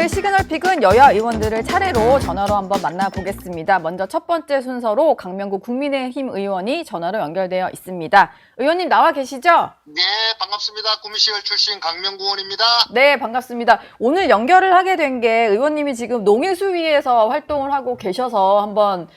오늘 시그널픽은 여야 의원들을 차례로 전화로 한번 만나보겠습니다. 먼저 첫 번째 순서로 강명구 국민의힘 의원이 전화로 연결되어 있습니다. 의원님 나와 계시죠? 네, 반갑습니다. 구미시의원 출신 강명구 의원입니다. 네, 반갑습니다. 오늘 연결을 하게 된 게 의원님이 지금 농해수위에서 활동을 하고 계셔서 한번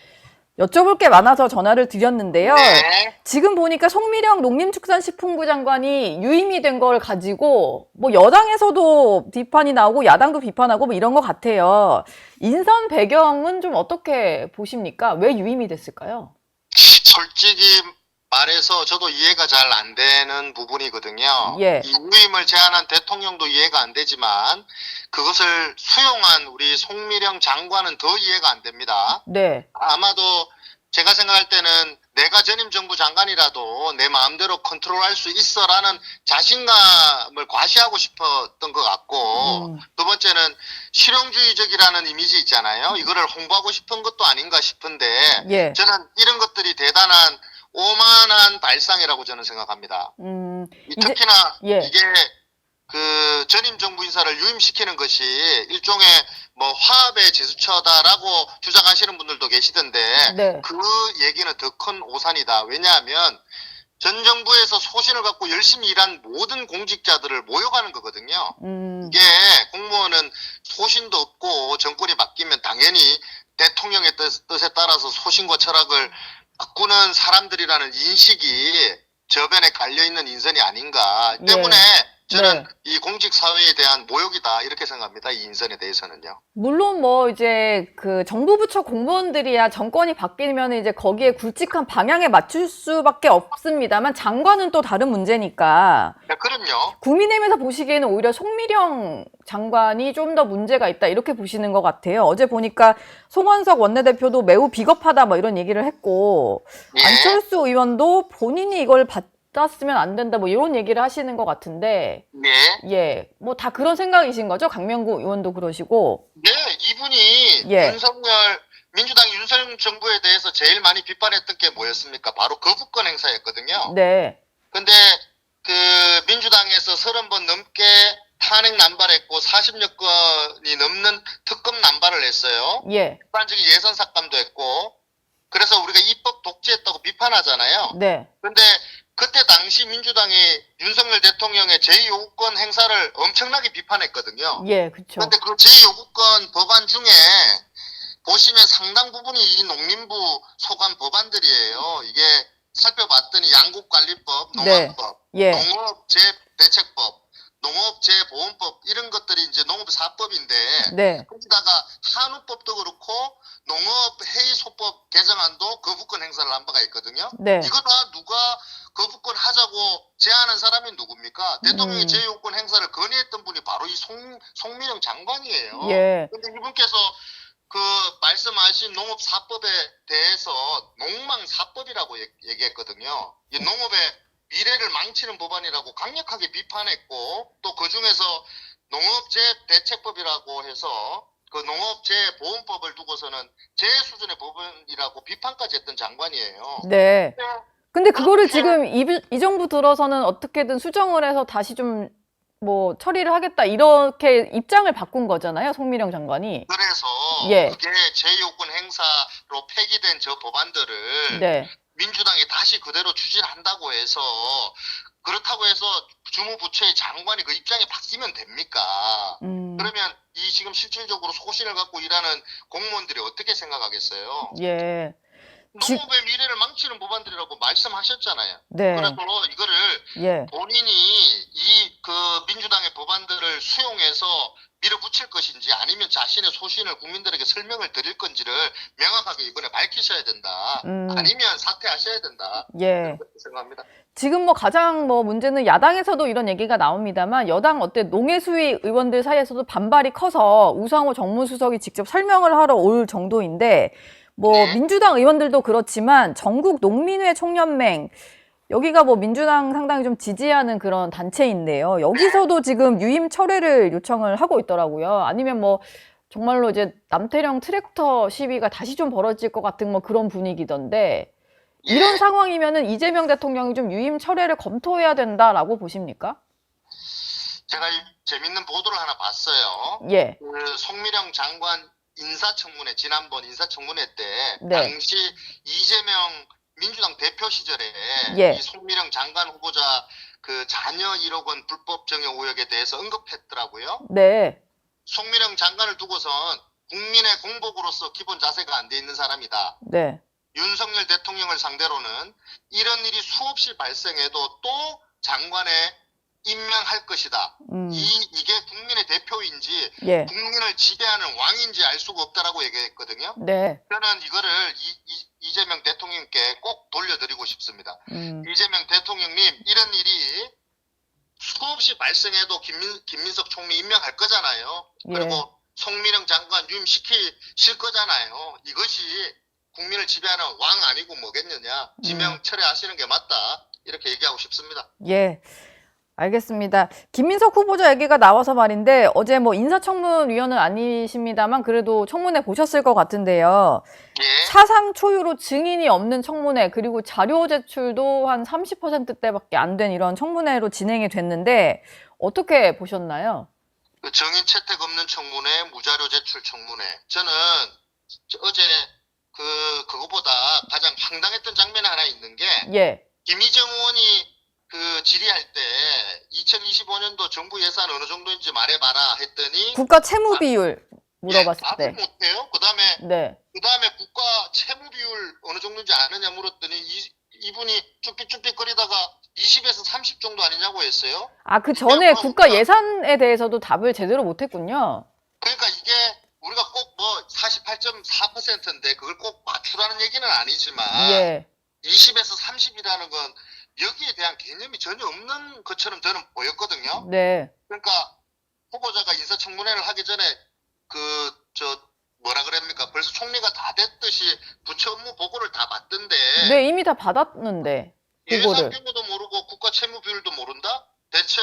여쭤볼 게 많아서 전화를 드렸는데요. 네. 지금 보니까 송미령 농림축산식품부 장관이 유임이 된 걸 가지고 뭐 여당에서도 비판이 나오고 야당도 비판하고 뭐 이런 것 같아요. 인선 배경은 좀 어떻게 보십니까? 왜 유임이 됐을까요? 솔직히 말해서 저도 이해가 잘 안 되는 부분이거든요. 예. 이 유임을 제안한 대통령도 이해가 안 되지만 그것을 수용한 우리 송미령 장관은 더 이해가 안 됩니다. 네. 아마도 제가 생각할 때는 내가 전임 정부 장관이라도 내 마음대로 컨트롤할 수 있어라는 자신감을 과시하고 싶었던 것 같고, 두 번째는 실용주의적이라는 이미지 있잖아요. 이거를 홍보하고 싶은 것도 아닌가 싶은데, 예. 저는 이런 것들이 대단한 오만한 발상이라고 저는 생각합니다. 특히나 예. 이게 그 전임 정부 인사를 유임시키는 것이 일종의 뭐 화합의 제스처다라고 주장하시는 분들도 계시던데, 네. 그 얘기는 더 큰 오산이다. 왜냐하면 전 정부에서 소신을 갖고 열심히 일한 모든 공직자들을 모욕하는 거거든요. 이게 공무원은 소신도 없고 정권이 바뀌면 당연히 대통령의 뜻에 따라서 소신과 철학을 바꾸는 사람들이라는 인식이 저변에 갈려있는 인선이 아닌가 때문에 저는 네. 이 공직사회에 대한 모욕이다 이렇게 생각합니다. 이 인선에 대해서는요. 물론 뭐 이제 그 정부 부처 공무원들이야 정권이 바뀌면 이제 거기에 굵직한 방향에 맞출 수밖에 없습니다만 장관은 또 다른 문제니까 네, 그럼요. 국민의힘에서 보시기에는 오히려 송미령 장관이 좀 더 문제가 있다 이렇게 보시는 것 같아요. 어제 보니까 송원석 원내대표도 매우 비겁하다 뭐 이런 얘기를 했고 예. 안철수 의원도 본인이 이걸 받았으면 안 된다 뭐 이런 얘기를 하시는 것 같은데 네. 예, 뭐 다 그런 생각이신 거죠? 강명구 의원도 그러시고. 네, 이분이 예. 민주당 윤석열 정부에 대해서 제일 많이 비판했던 게 뭐였습니까? 바로 거부권 행사였거든요. 네. 근데 그 민주당에서 30번 넘게 탄핵 남발했고 40여 건이 넘는 특검 남발을 했어요. 예. 일반적인 예선 삭감도 했고 그래서 우리가 입법 독재했다고 비판하잖아요. 네. 근데 그때 당시 민주당이 윤석열 대통령의 제2요구권 행사를 엄청나게 비판했거든요. 예, 그쵸. 그런데 그 제2요구권 법안 중에 보시면 상당 부분이 이 농림부 소관 법안들이에요. 이게 살펴봤더니 양국관리법, 네. 농업법, 예. 농업재대책법, 농업재보험법 이런 것들이 이제 농업사법인데 네. 거기다가 한우법도 그렇고 농업해이소법 개정안도 거부권 행사를 한 바가 있거든요. 네. 이거 다 누가 거부권 하자고 제안한 사람이 누굽니까? 대통령의 제2요구권 행사를 건의했던 분이 바로 이 송미령 장관이에요. 예. 근데 이분께서 그 말씀하신 농업사법에 대해서 농망사법이라고 얘기했거든요. 이 농업의 미래를 망치는 법안이라고 강력하게 비판했고 또 그중에서 농업재대책법이라고 해서 그 농업재보험법을 두고서는 제 수준의 법원이라고 비판까지 했던 장관이에요. 네. 근데 그거를 지금 이 정부 들어서는 어떻게든 수정을 해서 다시 좀 뭐 처리를 하겠다 이렇게 입장을 바꾼 거잖아요, 송미령 장관이. 그래서 예. 그게 제2요구권 행사로 폐기된 저 법안들을 네. 민주당이 다시 그대로 추진한다고 해서 그렇다고 해서 주무부처의 장관이 그 입장이 바뀌면 됩니까? 그러면 이 지금 실질적으로 소신을 갖고 일하는 공무원들이 어떻게 생각하겠어요? 예. 농업의 미래를 망치는 법안들이라고 말씀하셨잖아요. 네. 그래서 이거를 예. 본인이 이 그 민주당의 법안들을 수용해서 밀어붙일 것인지 아니면 자신의 소신을 국민들에게 설명을 드릴 건지를 명확하게 이번에 밝히셔야 된다. 아니면 사퇴하셔야 된다. 예. 그렇게 생각합니다. 지금 뭐 가장 뭐 문제는 야당에서도 이런 얘기가 나옵니다만 여당 농해수위 의원들 사이에서도 반발이 커서 우상호 정무수석이 직접 설명을 하러 올 정도인데 뭐 민주당 의원들도 그렇지만 전국 농민회 총연맹 여기가 뭐 민주당 상당히 좀 지지하는 그런 단체인데요. 여기서도 지금 유임 철회를 요청을 하고 있더라고요. 아니면 뭐 정말로 이제 남태령 트랙터 시위가 다시 좀 벌어질 것 같은 뭐 그런 분위기던데 이런 상황이면은 이재명 대통령이 좀 유임 철회를 검토해야 된다라고 보십니까? 제가 재밌는 보도를 하나 봤어요. 예. 그 송미령 장관 인사청문회, 지난번 인사청문회 때 네. 당시 이재명 민주당 대표 시절에 예. 이 송미령 장관 후보자 그 자녀 1억 원 불법 정여 의혹에 대해서 언급했더라고요. 네. 송미령 장관을 두고선 국민의 공복으로서 기본 자세가 안 돼 있는 사람이다. 네. 윤석열 대통령을 상대로는 이런 일이 수없이 발생해도 또 장관에 임명할 것이다. 이게 국민의 대표인지 예. 국민을 지배하는 왕인지 알 수가 없다라고 얘기했거든요. 네. 저는 이거를 이재명 대통령께 꼭 돌려드리고 싶습니다. 이재명 대통령님, 이런 일이 수없이 발생해도 김민석 총리 임명할 거잖아요. 그리고 예. 송미령 장관 유임시키실 거잖아요. 이것이 국민을 지배하는 왕 아니고 뭐겠느냐. 지명 철회하시는 게 맞다. 이렇게 얘기하고 싶습니다. 예. 알겠습니다. 김민석 후보자 얘기가 나와서 말인데 어제 뭐 인사청문위원은 아니십니다만 그래도 청문회 보셨을 것 같은데요. 예. 사상 초유로 증인이 없는 청문회 그리고 자료 제출도 한 30%대밖에 안 된 이런 청문회로 진행이 됐는데 어떻게 보셨나요? 그 정인 채택 없는 청문회, 무자료 제출 청문회. 저는 어제 그거보다 가장 황당했던 장면이 하나 있는 게 예. 김희정 의원이 그 질의할 때 2025년도 정부 예산 어느 정도인지 말해봐라 했더니 국가 채무 비율 물어봤을 예, 때. 답을 못해요. 그다음에 네. 국가 채무 비율 어느 정도인지 아느냐 물었더니 이분이 쭈삣쭈삣거리다가 20에서 30 정도 아니냐고 했어요. 아, 그 전에 국가 예산에 대해서도 답을 제대로 못했군요. 그러니까 이게 우리가 꼭 뭐 48.4%인데 그걸 꼭 맞추라는 얘기는 아니지만 예. 20에서 30이라는 건 여기에 대한 개념이 전혀 없는 것처럼 저는 보였거든요. 네. 그러니까 후보자가 인사청문회를 하기 전에 뭐라 그럽니까? 벌써 총리가 다 됐듯이 부처 업무 보고를 다 받던데 네, 이미 다 받았는데. 보고를. 예산 규모도 모르고 국가 채무 비율도 모른다? 대체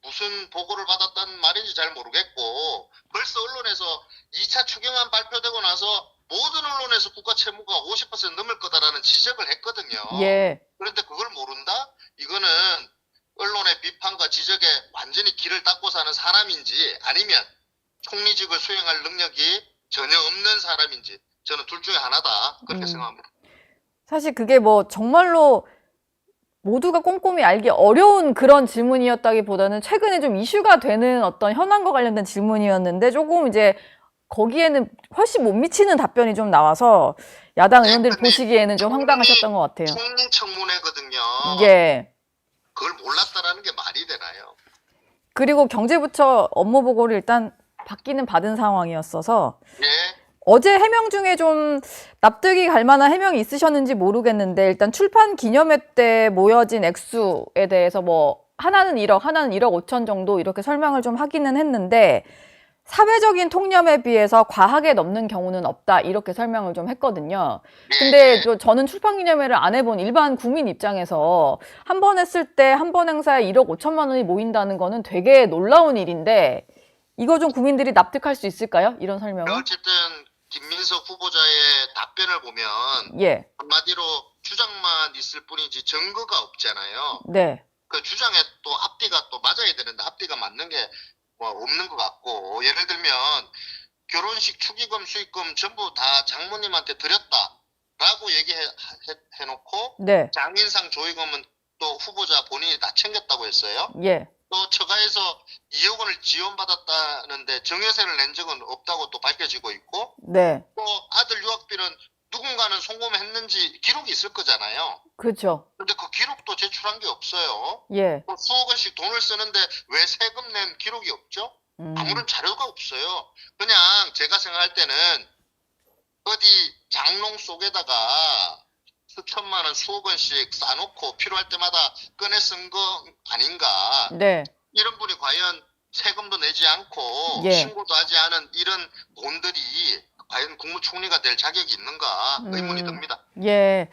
무슨 보고를 받았다는 말인지 잘 모르겠고 벌써 언론에서 2차 추경안 발표되고 나서 모든 언론에서 국가 채무가 50% 넘을 거다라는 지적을 했거든요. 예. 그런데 그걸 모른다? 이거는 언론의 비판과 지적에 완전히 길을 닫고 사는 사람인지 아니면 총리직을 수행할 능력이 전혀 없는 사람인지 저는 둘 중에 하나다 그렇게 생각합니다. 사실 그게 뭐 정말로 모두가 꼼꼼히 알기 어려운 그런 질문이었다기보다는 최근에 좀 이슈가 되는 어떤 현안과 관련된 질문이었는데 조금 이제 거기에는 훨씬 못 미치는 답변이 좀 나와서 야당 의원들이 보시기에는 좀 황당하셨던 것 같아요. 총리 청문회거든요. 예. 그걸 몰랐다라는 게 말이 되나요? 그리고 경제부처 업무 보고를 일단 받기는 받은 상황이었어서 예. 어제 해명 중에 좀 납득이 갈 만한 해명이 있으셨는지 모르겠는데 일단 출판 기념회 때 모여진 액수에 대해서 뭐 하나는 1억, 하나는 1억 5천 정도 이렇게 설명을 좀 하기는 했는데 사회적인 통념에 비해서 과하게 넘는 경우는 없다 이렇게 설명을 좀 했거든요. 근데 저는 출판 기념회를 안 해본 일반 국민 입장에서 한 번 했을 때 한 번 행사에 1억 5천만 원이 모인다는 거는 되게 놀라운 일인데 이거 좀 국민들이 납득할 수 있을까요? 이런 설명은? 어쨌든 김민석 후보자의 답변을 보면 예. 한마디로 주장만 있을 뿐이지 증거가 없잖아요. 네. 그 주장에 또 앞뒤가 또 맞아야 되는데 앞뒤가 맞는 게 뭐 없는 것 같고 예를 들면 결혼식 축의금 수익금 전부 다 장모님한테 드렸다라고 얘기해놓고 네. 장인상 조의금은 또 후보자 본인이 다 챙겼다고 했어요. 예. 또 처가에서 2억 원을 지원받았다는데 정여세를 낸 적은 없다고 또 밝혀지고 있고 네. 또 아들 유학비는 누군가는 송금했는지 기록이 있을 거잖아요. 그렇죠. 근데 그 기록도 제출한 게 없어요. 예. 또 수억 원씩 돈을 쓰는데 왜 세금 낸 기록이 없죠? 아무런 자료가 없어요. 그냥 제가 생각할 때는 어디 장롱 속에다가 수천만 원, 수억 원씩 싸놓고 필요할 때마다 꺼내 쓴 거 아닌가. 네. 이런 분이 과연 세금도 내지 않고 예. 신고도 하지 않은 이런 돈들이 과연 국무총리가 될 자격이 있는가 의문이 듭니다. 예.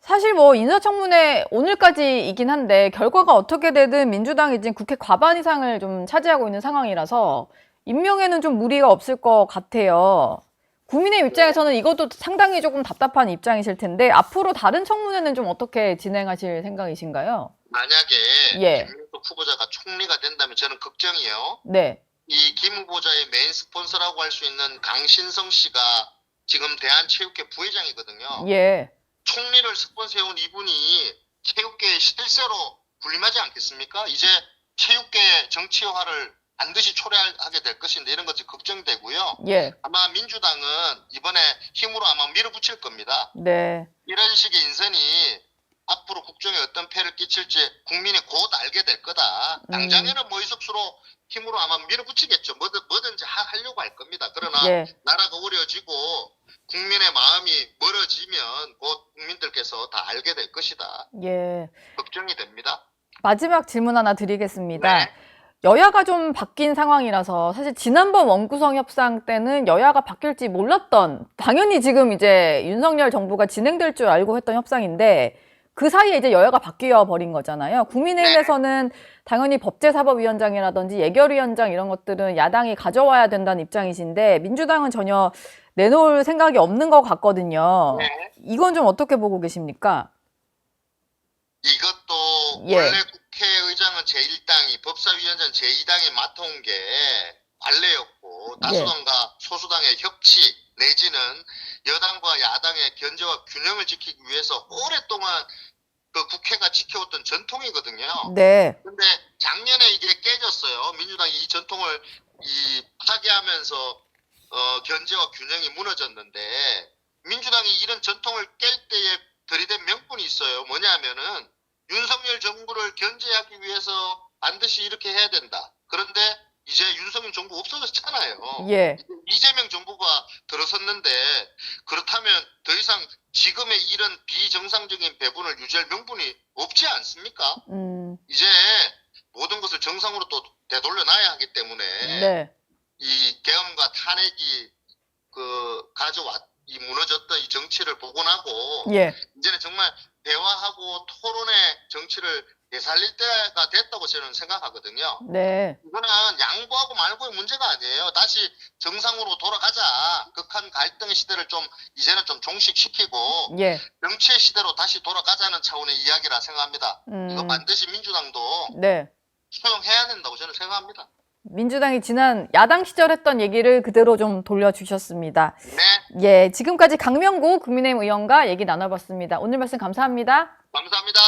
사실 뭐 인사청문회 오늘까지이긴 한데 결과가 어떻게 되든 민주당이 지금 국회 과반 이상을 좀 차지하고 있는 상황이라서 임명에는 좀 무리가 없을 것 같아요. 국민의 입장에서는 이것도 상당히 조금 답답한 입장이실 텐데 앞으로 다른 청문회는 좀 어떻게 진행하실 생각이신가요? 만약에 예. 김민석 후보자가 총리가 된다면 저는 걱정이요. 네. 이 김 후보자의 메인 스폰서라고 할 수 있는 강신성 씨가 지금 대한체육회 부회장이거든요. 예. 총리를 스폰서해온 이분이 체육계의 실세로 군림하지 않겠습니까? 이제 체육계 정치화를 반드시 초래하게 될 것인데 이런 것이 걱정되고요. 예. 아마 민주당은 이번에 힘으로 아마 밀어붙일 겁니다. 네. 이런 식의 인선이 앞으로 국정에 어떤 폐를 끼칠지 국민이 곧 알게 될 거다. 당장에는 뭐 의석수로 힘으로 아마 밀어붙이겠죠. 뭐든지 하려고 할 겁니다. 그러나 예. 나라가 어려지고 국민의 마음이 멀어지면 곧 국민들께서 다 알게 될 것이다. 예. 걱정이 됩니다. 마지막 질문 하나 드리겠습니다. 네. 여야가 좀 바뀐 상황이라서 사실 지난번 원구성 협상 때는 여야가 바뀔지 몰랐던, 당연히 지금 이제 윤석열 정부가 진행될 줄 알고 했던 협상인데 그 사이에 이제 여야가 바뀌어 버린 거잖아요. 국민의힘에서는 당연히 법제사법위원장이라든지 예결위원장 이런 것들은 야당이 가져와야 된다는 입장이신데 민주당은 전혀 내놓을 생각이 없는 것 같거든요. 네. 이건 좀 어떻게 보고 계십니까? 이것도 예. 원래 국회의장은 제1당이 법사위원장 제2당이 맡아온 게 관례였고 다수당과 소수당의 협치 내지는 여당과 야당의 견제와 균형을 지키기 위해서 오랫동안 그 국회가 지켜왔던 전통이거든요. 네. 근데 작년에 이게 깨졌어요. 민주당이 이 전통을 파괴하면서 견제와 균형이 무너졌는데 민주당이 이런 전통을 깰 때에 들이댄 명분이 있어요. 뭐냐면은 윤석열 정부를 견제하기 위해서 반드시 이렇게 해야 된다. 그런데 이제 윤석열 정부 없어졌잖아요. 예. 이재명 정부가 들어섰는데 그렇다면 더 이상 지금의 이런 비정상적인 배분을 유지할 명분이 없지 않습니까? 이제 모든 것을 정상으로 또 되돌려놔야 하기 때문에 네. 이 계엄과 탄핵이 이 무너졌던 이 정치를 복원하고 예. 이제는 정말 대화하고 토론의 정치를 되살릴 때가 됐다고 저는 생각하거든요. 네. 이거는 양보하고 말고의 문제가 아니에요. 다시 정상으로 돌아가자. 극한 갈등의 시대를 이제는 좀 종식시키고 예. 정치의 시대로 다시 돌아가자는 차원의 이야기라 생각합니다. 이거 반드시 민주당도 네. 수용해야 된다고 저는 생각합니다. 민주당이 지난 야당 시절 했던 얘기를 그대로 좀 돌려주셨습니다. 네. 예, 지금까지 강명구 국민의힘 의원과 얘기 나눠봤습니다. 오늘 말씀 감사합니다. 감사합니다.